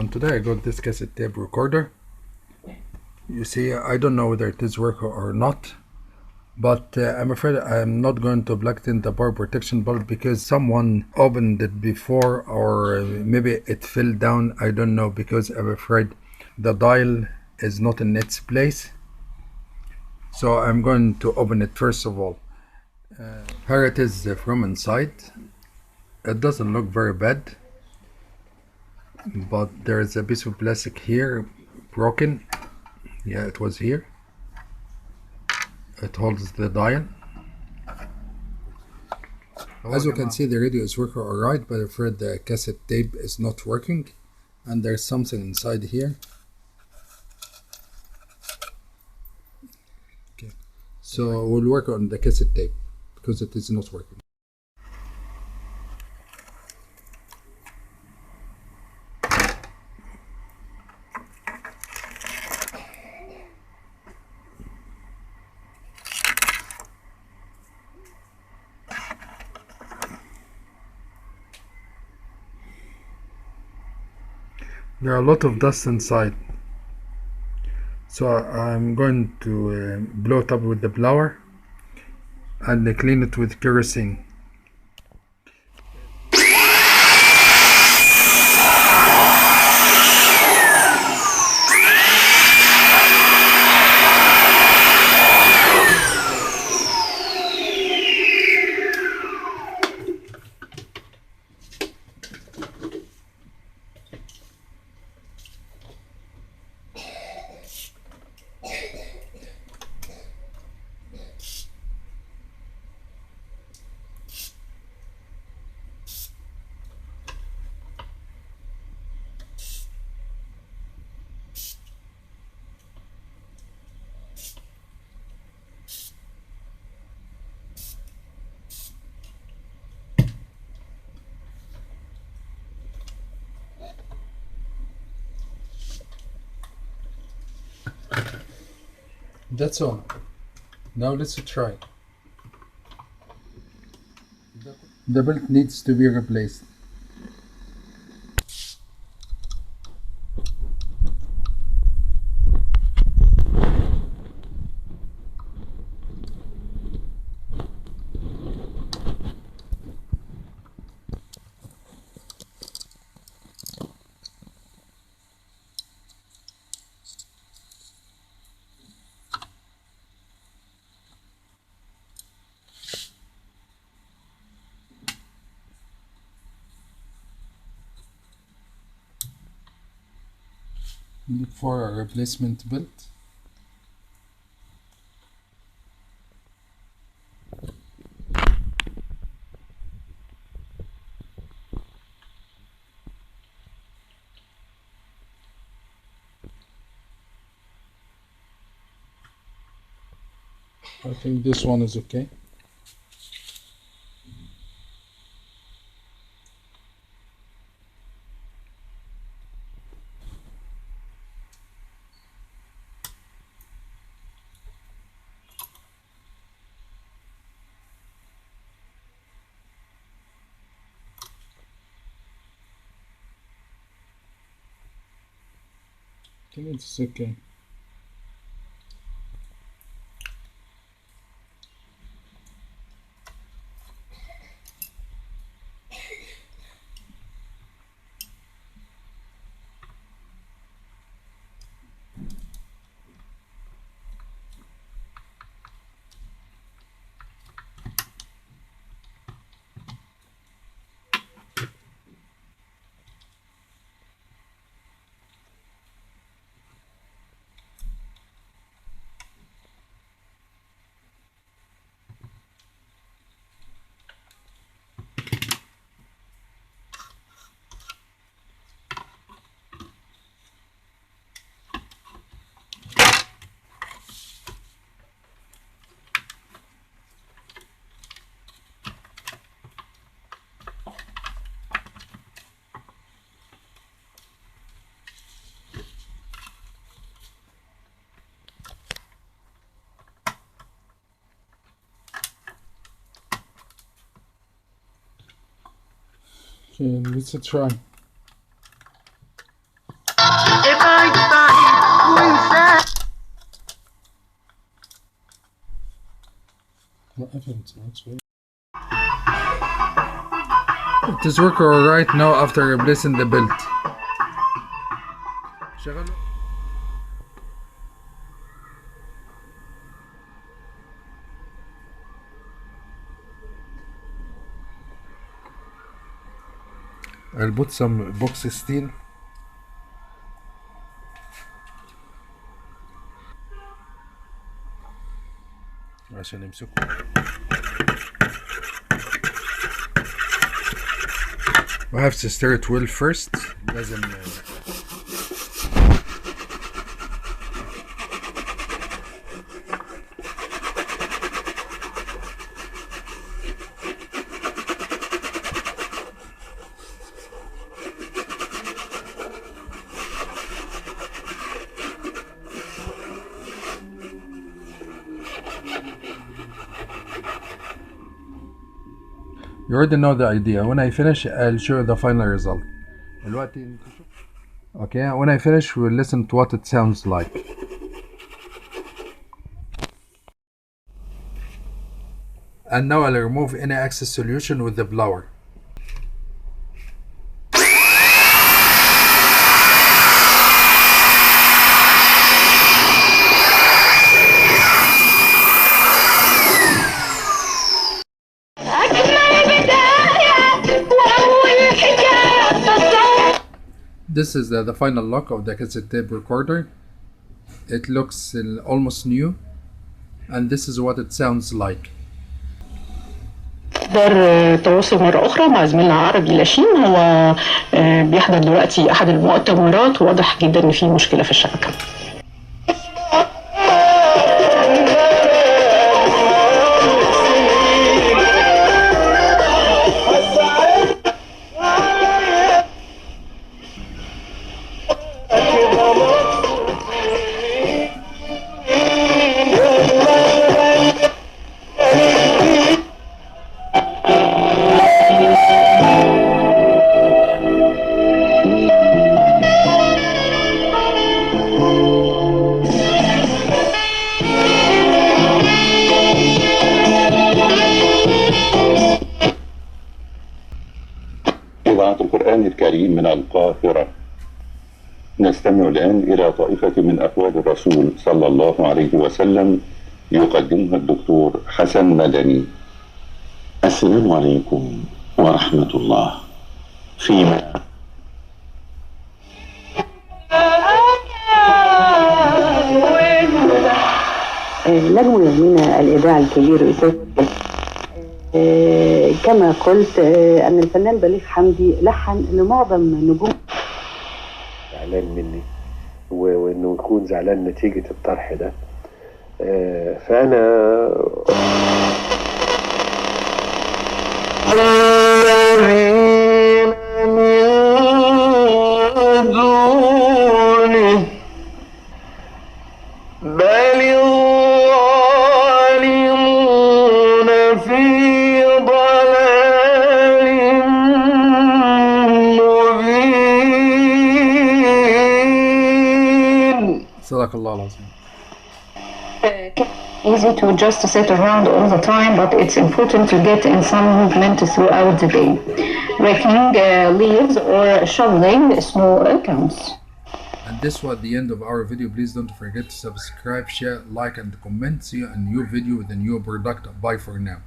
everyone, today I got this cassette tape recorder. You see, I don't know whether it is working or not, but I'm afraid I'm not going to plug it in the power protection bulb because someone opened it before, or maybe it fell down. I don't know, because I'm afraid the dial is not in its place. So I'm going to open it first of all. Here it is from inside. It doesn't look very bad, but there is a piece of plastic here broken. Yeah, it was here. It holds the dial. As you can see, the radio is working alright, but I'm afraid the cassette tape is not working, and there's something inside here. Okay, so we'll work on the cassette tape because it is not working. There are a lot of dust inside, so I'm going to blow it up with the blower and clean it with kerosene. That's all. Now let's try. The belt needs to be replaced. Look for a replacement belt. I think this one is okay. I think it's okay. Okay, let's try. It is working alright now after replacing the belt. شغله. I'll put some box steel. عشان يمسكوا. We have to stir it well first. لازم You already know the idea. When I finish, I'll show you the final result. Okay, when I finish, we'll listen to what it sounds like. And now I'll remove any excess solution with the blower. This is the final look of the cassette tape recorder. It looks almost new, and this is what it sounds like. التواصل مرة أخرى مع زميلنا عربي لاشين، هو بيحضر دلوقتي أحد المؤتمرات، واضح جدا إن في مشكلة في الشبكة. إذاعة القرآن الكريم من القاهرة. نستمع الآن إلى طائفة من أقوال الرسول صلى الله عليه وسلم يقدمها الدكتور حسن مدني. السلام عليكم ورحمة الله. فيما نجم يومنا الإذاعي الكبير أستاذ، كما قلت أن الفنان بليغ حمدي لحن لمعظم نجوم. زعلان مني وإنه يكون زعلان نتيجة الطرح ده، فأنا صدق الله العظيم. Easy to just sit around all the time, but it's important to get in some movement throughout the day. Raking leaves or shoveling snow counts. And this was the end of our video. Please don't forget to subscribe, share, like, and comment. See you in a new video with a new product. Bye for now.